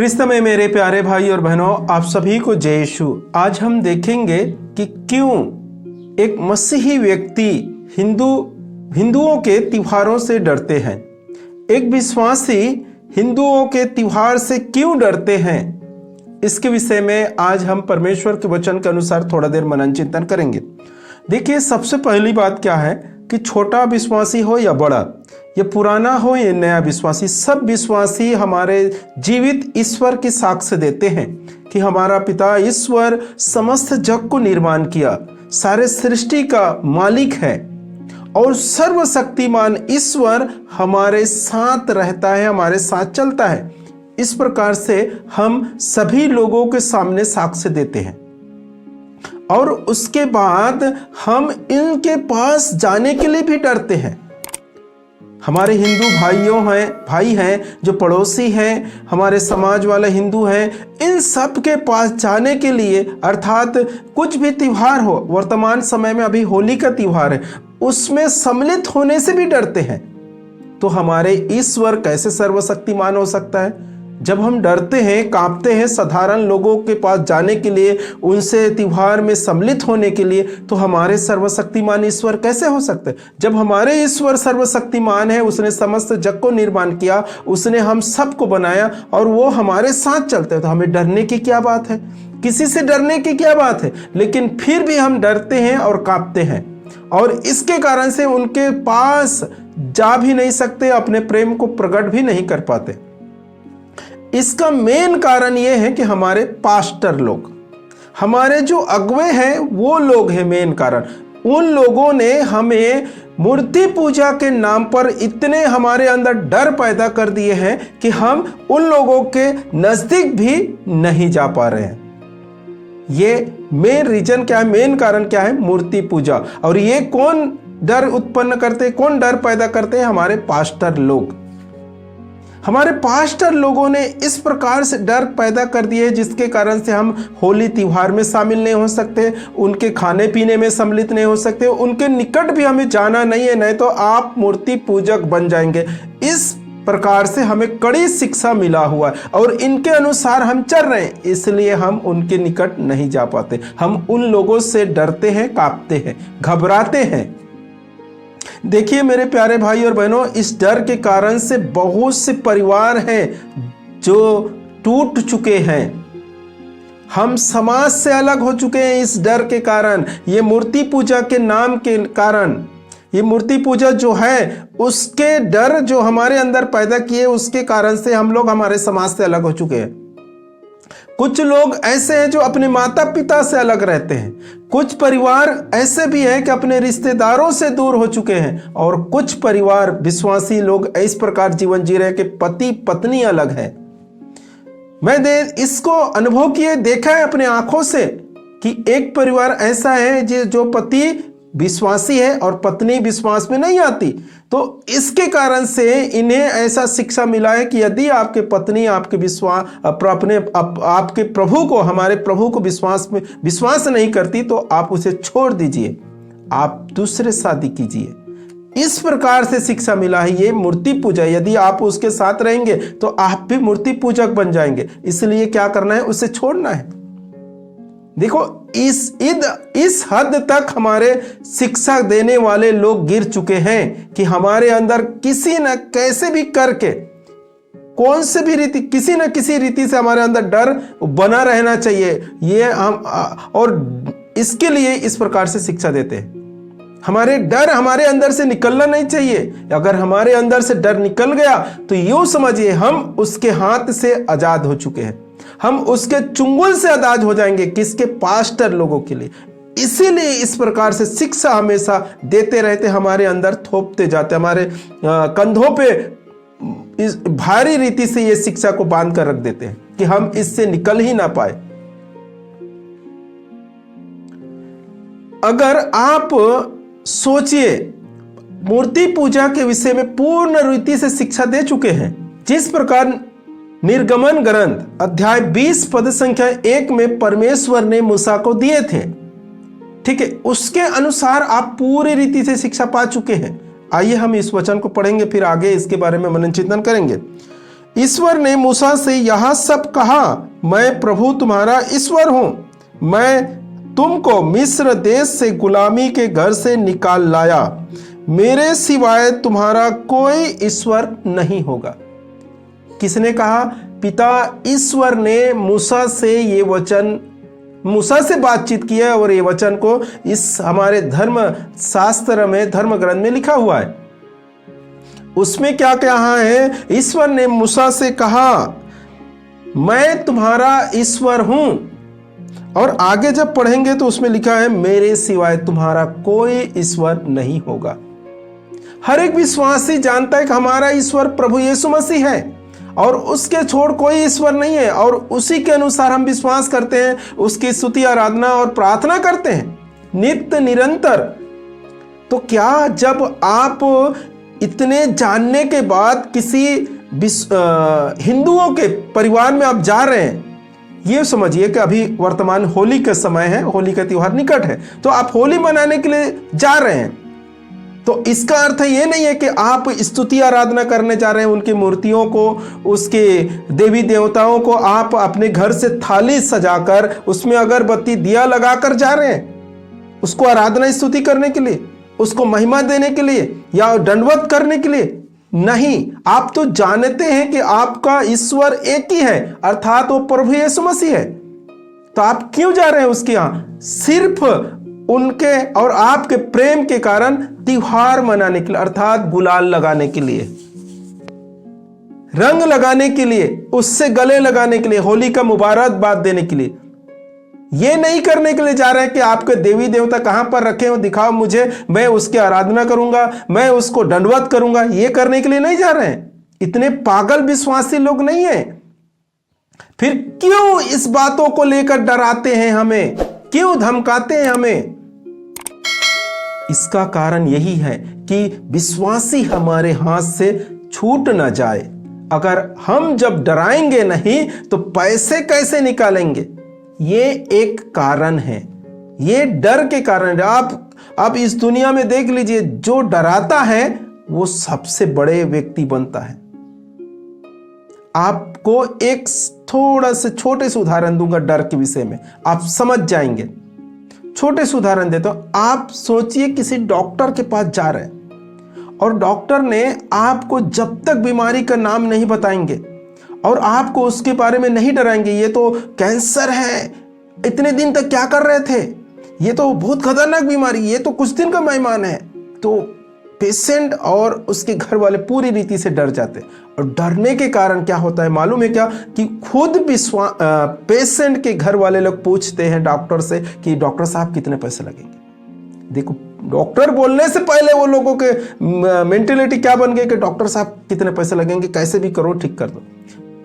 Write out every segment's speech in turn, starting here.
क्रिस्त में मेरे प्यारे भाई और बहनों, आप सभी को जय यीशु। आज हम देखेंगे कि क्यों एक मसीही व्यक्ति हिंदुओं के त्योहारों से डरते हैं। एक विश्वासी हिंदुओं के त्योहार से क्यों डरते हैं, इसके विषय में आज हम परमेश्वर के वचन के अनुसार थोड़ा देर मनन चिंतन करेंगे। देखिए, सबसे पहली बात क्या है कि छोटा विश्वासी हो या बड़ा, ये पुराना हो या नया विश्वासी, सब विश्वासी हमारे जीवित ईश्वर की साक्ष्य देते हैं कि हमारा पिता ईश्वर समस्त जग को निर्माण किया, सारे सृष्टि का मालिक है और सर्वशक्तिमान ईश्वर हमारे साथ रहता है, हमारे साथ चलता है। इस प्रकार से हम सभी लोगों के सामने साक्ष्य देते हैं और उसके बाद हम इनके पास जाने के लिए भी डरते हैं। हमारे हिंदू भाई हैं जो पड़ोसी हैं, हमारे समाज वाले हिंदू हैं, इन सब के पास जाने के लिए, अर्थात कुछ भी त्योहार हो, वर्तमान समय में अभी होली का त्योहार है, उसमें सम्मिलित होने से भी डरते हैं। तो हमारे ईश्वर कैसे सर्वशक्तिमान हो सकता है? जब हम डरते हैं, कांपते हैं साधारण लोगों के पास जाने के लिए, उनसे त्योहार में सम्मिलित होने के लिए, तो हमारे सर्वशक्तिमान ईश्वर कैसे हो सकते हैं? जब हमारे ईश्वर सर्वशक्तिमान है, उसने समस्त जग को निर्माण किया, उसने हम सबको बनाया और वो हमारे साथ चलते हैं, तो हमें डरने की क्या बात है? किसी से डरने की क्या बात है? लेकिन फिर भी हम डरते हैं और कांपते हैं और इसके कारण से उनके पास जा भी नहीं सकते, अपने प्रेम को प्रकट भी नहीं कर पाते। इसका मेन कारण यह है कि हमारे पास्टर लोग, हमारे जो अगुवे हैं, वो लोग हैं मेन कारण। उन लोगों ने हमें मूर्ति पूजा के नाम पर इतने हमारे अंदर डर पैदा कर दिए हैं कि हम उन लोगों के नजदीक भी नहीं जा पा रहे हैं। ये मेन रीजन क्या है, मेन कारण क्या है? मूर्ति पूजा। और ये कौन डर उत्पन्न करते, कौन डर पैदा करते हैं? हमारे पास्टर लोग। हमारे पास्टर लोगों ने इस प्रकार से डर पैदा कर दिए जिसके कारण से हम होली त्योहार में शामिल नहीं हो सकते, उनके खाने पीने में सम्मिलित नहीं हो सकते, उनके निकट भी हमें जाना नहीं है, नहीं तो आप मूर्ति पूजक बन जाएंगे। इस प्रकार से हमें कड़ी शिक्षा मिला हुआ है और इनके अनुसार हम चल रहे हैं, इसलिए हम उनके निकट नहीं जा पाते। हम उन लोगों से डरते हैं, कांपते हैं, घबराते हैं। देखिए मेरे प्यारे भाई और बहनों, इस डर के कारण से बहुत से परिवार हैं जो टूट चुके हैं। हम समाज से अलग हो चुके हैं इस डर के कारण, ये मूर्ति पूजा के नाम के कारण। ये मूर्ति पूजा जो है, उसके डर जो हमारे अंदर पैदा किए, उसके कारण से हम लोग हमारे समाज से अलग हो चुके हैं। कुछ लोग ऐसे हैं जो अपने माता पिता से अलग रहते हैं, कुछ परिवार ऐसे भी हैं कि अपने रिश्तेदारों से दूर हो चुके हैं, और कुछ परिवार विश्वासी लोग इस प्रकार जीवन जी रहे हैं कि पति पत्नी अलग है। मैंने इसको अनुभव किए, देखा है अपने आंखों से कि एक परिवार ऐसा है जो पति विश्वासी है और पत्नी विश्वास में नहीं आती। तो इसके कारण से इन्हें ऐसा शिक्षा मिला है कि यदि आपके पत्नी आपके आपके प्रभु को, हमारे प्रभु को विश्वास नहीं करती, तो आप उसे छोड़ दीजिए, आप दूसरे शादी कीजिए। इस प्रकार से शिक्षा मिला है। ये मूर्ति पूजा, यदि आप उसके साथ रहेंगे तो आप भी मूर्ति पूजक बन जाएंगे। इसलिए क्या करना है? उसे छोड़ना है। देखो, इस हद तक हमारे शिक्षा देने वाले लोग गिर चुके हैं कि हमारे अंदर किसी न कैसे भी करके, कौन से भी रीति, किसी न किसी रीति से हमारे अंदर डर बना रहना चाहिए। ये हम और इसके लिए इस प्रकार से शिक्षा देते हैं। हमारे डर हमारे अंदर से निकलना नहीं चाहिए। अगर हमारे अंदर से डर निकल गया तो यूं समझिए हम उसके हाथ से आजाद हो चुके हैं, हम उसके चुंगल से आजाद हो जाएंगे। किसके? पास्टर लोगों के लिए। इसीलिए इस प्रकार से शिक्षा हमेशा देते रहते, हमारे अंदर थोपते जाते, हमारे कंधों पे इस भारी रीति से ये शिक्षा को बांध कर रख देते हैं कि हम इससे निकल ही ना पाए। अगर आप सोचिए, मूर्ति पूजा के विषय में पूर्ण रीति से शिक्षा दे चुके हैं। जिस प्रकार निर्गमन ग्रंथ अध्याय 20 पद संख्या 1 में परमेश्वर ने मूसा को दिए थे, ठीक है, उसके अनुसार आप पूरी रीति से शिक्षा पा चुके हैं। आइए हम इस वचन को पढ़ेंगे, फिर आगे इसके बारे में मनन चिंतन करेंगे। ईश्वर ने मूसा से यह सब कहा, मैं प्रभु तुम्हारा ईश्वर हूं। मैं तुमको मिस्र देश से गुलामी के घर से निकाल लाया। मेरे सिवाय तुम्हारा कोई ईश्वर नहीं होगा। किसने कहा? पिता ईश्वर ने मूसा से ये वचन, मूसा से बातचीत किया और ये वचन को इस हमारे धर्म शास्त्र में, धर्म ग्रंथ में लिखा हुआ है। उसमें क्या कहा है? ईश्वर ने मूसा से कहा, मैं तुम्हारा ईश्वर हूं। और आगे जब पढ़ेंगे तो उसमें लिखा है, मेरे सिवाय तुम्हारा कोई ईश्वर नहीं होगा। हर एक विश्वासी जानता है कि हमारा ईश्वर प्रभु यीशु मसीह है और उसके छोड़ कोई ईश्वर नहीं है, और उसी के अनुसार हम विश्वास करते हैं, उसकी स्तुति, आराधना और प्रार्थना करते हैं नित्य निरंतर। तो क्या जब आप इतने जानने के बाद किसी हिंदुओं के परिवार में आप जा रहे हैं, ये समझिए कि अभी वर्तमान होली का समय है, होली का त्योहार निकट है, तो आप होली मनाने के लिए जा रहे हैं, तो इसका अर्थ ये नहीं है कि आप स्तुति आराधना करने जा रहे हैं। उनकी मूर्तियों को, उसके देवी देवताओं को आप अपने घर से थाली सजाकर उसमें अगरबत्ती दिया लगाकर जा रहे हैं, उसको आराधना स्तुति करने के लिए, उसको महिमा देने के लिए या दंडवत करने के लिए नहीं। आप तो जानते हैं कि आपका ईश्वर एक ही है, अर्थात वो प्रभु यीशु मसीह है। तो आप क्यों जा रहे हैं उसके यहां? सिर्फ उनके और आपके प्रेम के कारण त्योहार मनाने के लिए, अर्थात गुलाल लगाने के लिए, रंग लगाने के लिए, उससे गले लगाने के लिए, होली का मुबारकबाद देने के लिए। ये नहीं करने के लिए जा रहे हैं कि आपके देवी देवता कहां पर रखे हो, दिखाओ मुझे, मैं उसकी आराधना करूंगा, मैं उसको दंडवत करूंगा। ये करने के लिए नहीं जा रहे हैं। इतने पागल विश्वासी लोग नहीं हैं। फिर क्यों इस बातों को लेकर डराते हैं हमें, क्यों धमकाते हैं हमें? इसका कारण यही है कि विश्वासी हमारे हाथ से छूट ना जाए। अगर हम जब डराएंगे नहीं तो पैसे कैसे निकालेंगे? ये एक कारण है, ये डर के कारण। आप इस दुनिया में देख लीजिए, जो डराता है वो सबसे बड़े व्यक्ति बनता है। आपको एक थोड़ा से छोटे से उदाहरण दूंगा डर के विषय में, आप समझ जाएंगे। छोटे से उदाहरण देता हूं। आप सोचिए किसी डॉक्टर के पास जा रहे हैं और डॉक्टर ने आपको जब तक बीमारी का नाम नहीं बताएंगे और आपको उसके बारे में नहीं डराएंगे, ये तो कैंसर है, इतने दिन तक क्या कर रहे थे, ये तो बहुत खतरनाक बीमारी, ये तो कुछ दिन का मेहमान है, तो पेशेंट और उसके घर वाले पूरी रीति से डर जाते। और डरने के कारण क्या होता है मालूम है क्या? कि खुद पेशेंट के घर वाले लोग पूछते हैं डॉक्टर से कि डॉक्टर साहब कितने पैसे लगेंगे। देखो, डॉक्टर बोलने से पहले वो लोगों के मेंटेलिटी क्या बन गई कि डॉक्टर साहब कितने पैसे लगेंगे, कैसे भी करो ठीक कर दो।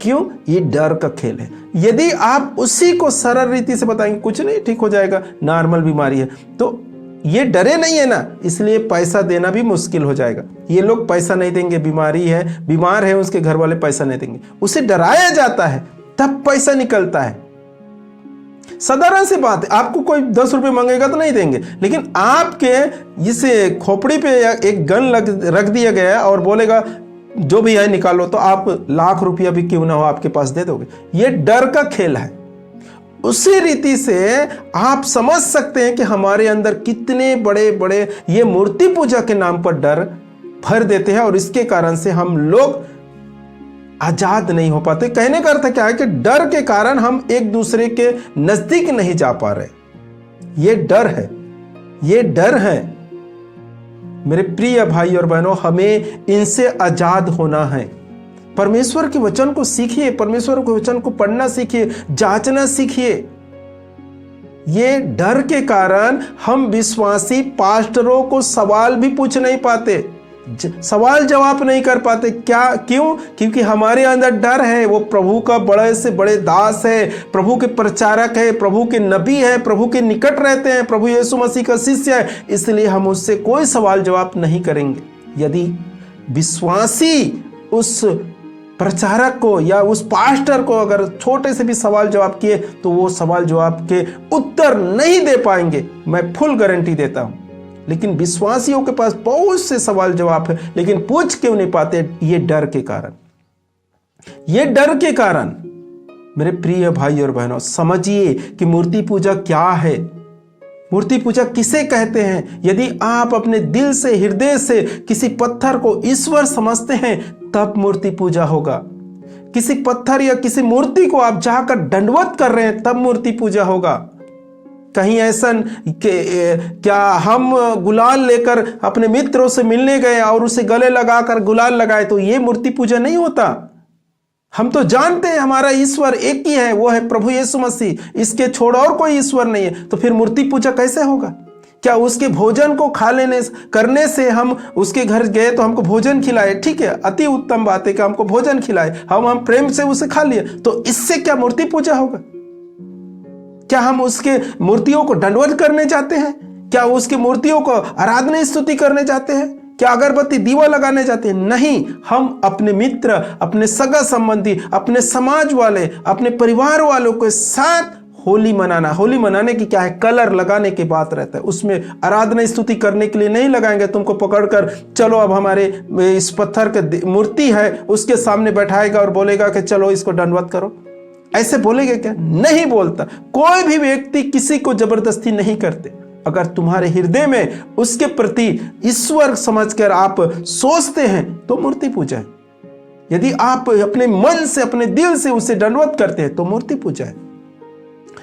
क्यों? ये डर का खेल है। यदि आप उसी को सरल रीति से बताएंगे कुछ नहीं, ठीक हो जाएगा, नॉर्मल बीमारी है, तो ये डरे नहीं है ना, इसलिए पैसा देना भी मुश्किल हो जाएगा। ये लोग पैसा नहीं देंगे, बीमारी है, बीमार है, उसके घर वाले पैसा नहीं देंगे, उसे डराया जाता है, तब पैसा निकलता है। साधारण सी बात है, आपको कोई 10 रुपए मांगेगा तो नहीं देंगे, लेकिन आपके इसे खोपड़ी पे एक गन रख दिया गया है और बोलेगा जो भी है निकालो, तो आप लाख रुपया भी क्यों ना हो आपके पास दे दोगे। ये डर का खेल है। उसी रीति से आप समझ सकते हैं कि हमारे अंदर कितने बड़े बड़े ये मूर्ति पूजा के नाम पर डर भर देते हैं और इसके कारण से हम लोग आजाद नहीं हो पाते। कहने का अर्थ क्या है कि डर के कारण हम एक दूसरे के नजदीक नहीं जा पा रहे। ये डर है, ये डर है। मेरे प्रिय भाई और बहनों, हमें इनसे आजाद होना है। परमेश्वर के वचन को सीखिए, परमेश्वर के वचन को पढ़ना सीखिए, जांचना सीखिए। ये डर के कारण हम विश्वासी पास्टरों को सवाल भी पूछ नहीं पाते, सवाल जवाब नहीं कर पाते। क्या? क्यों? क्योंकि हमारे अंदर डर है। वो प्रभु का बड़े से बड़े दास है, प्रभु के प्रचारक है, प्रभु के नबी है, प्रभु के निकट रहते हैं, प्रभु यीशु मसीह का शिष्य है, इसलिए हम उससे कोई सवाल जवाब नहीं करेंगे। यदि विश्वासी उस प्रचारक को या उस पास्टर को अगर छोटे से भी सवाल जवाब किए तो वो सवाल जवाब के उत्तर नहीं दे पाएंगे, मैं फुल गारंटी देता हूं। लेकिन विश्वासियों के पास बहुत से सवाल जवाब है, लेकिन पूछ क्यों नहीं पाते? ये डर के कारण। ये डर के कारण मेरे प्रिय भाई और बहनों समझिए कि मूर्ति पूजा क्या है, मूर्ति पूजा किसे कहते हैं। यदि आप अपने दिल से, हृदय से किसी पत्थर को ईश्वर समझते हैं तब मूर्ति पूजा होगा। किसी पत्थर या किसी मूर्ति को आप जाकर दंडवत कर रहे हैं तब मूर्ति पूजा होगा। कहीं ऐसा क्या हम गुलाल लेकर अपने मित्रों से मिलने गए और उसे गले लगाकर गुलाल लगाए तो ये मूर्ति पूजा नहीं होता। हम तो जानते हैं हमारा ईश्वर एक ही है, वो है प्रभु यीशु मसीह, इसके छोड़ और कोई ईश्वर नहीं है। तो फिर मूर्ति पूजा कैसे होगा? क्या उसके भोजन को खा लेने करने से हम उसके घर गए तो हमको भोजन खिलाए, ठीक है, अति उत्तम बात है कि हमको भोजन खिलाए, हम प्रेम से उसे खा लिए, तो इससे क्या मूर्ति पूजा होगा? क्या हम उसके मूर्तियों को दंडवत करने जाते हैं? क्या उसकी मूर्तियों को आराधना स्तुति करने जाते हैं? क्या अगरबत्ती दीवा लगाने जाते हैं? नहीं, हम अपने मित्र, अपने सगा संबंधी, अपने समाज वाले, अपने परिवार वालों के साथ होली मनाना। होली मनाने की क्या है? कलर लगाने की बात रहता है, उसमें आराधना स्तुति करने के लिए नहीं लगाएंगे। तुमको पकड़कर चलो अब हमारे इस पत्थर की मूर्ति है उसके सामने बैठाएगा और बोलेगा कि चलो इसको दंडवत करो, ऐसे बोलेगा क्या? नहीं बोलता। कोई भी व्यक्ति किसी को जबरदस्ती नहीं करते। अगर तुम्हारे हृदय में उसके प्रति ईश्वर समझकर आप सोचते हैं तो मूर्ति पूजा है। यदि आप अपने मन से, अपने दिल से उसे दंडवत करते हैं तो मूर्ति पूजा है।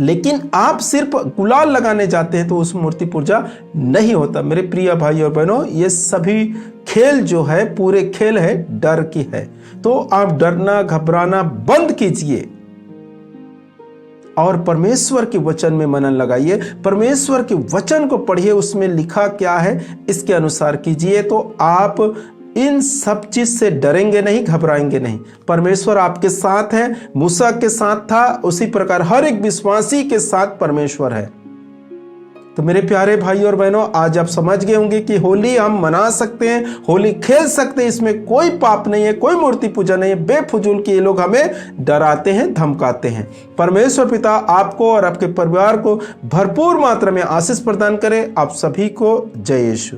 लेकिन आप सिर्फ गुलाल लगाने जाते हैं तो उस मूर्ति पूजा नहीं होता। मेरे प्रिय भाई और बहनों, ये सभी खेल जो है पूरे खेल है डर की है। तो आप डरना घबराना बंद कीजिए और परमेश्वर के वचन में मनन लगाइए। परमेश्वर के वचन को पढ़िए, उसमें लिखा क्या है इसके अनुसार कीजिए, तो आप इन सब चीज से डरेंगे नहीं, घबराएंगे नहीं। परमेश्वर आपके साथ है, मूसा के साथ था, उसी प्रकार हर एक विश्वासी के साथ परमेश्वर है। तो मेरे प्यारे भाई और बहनों, आज आप समझ गए होंगे कि होली हम मना सकते हैं, होली खेल सकते हैं, इसमें कोई पाप नहीं है, कोई मूर्ति पूजा नहीं है। बेफजूल के ये लोग हमें डराते हैं, धमकाते हैं। परमेश्वर पिता आपको और आपके परिवार को भरपूर मात्रा में आशीष प्रदान करे। आप सभी को जय यीशु।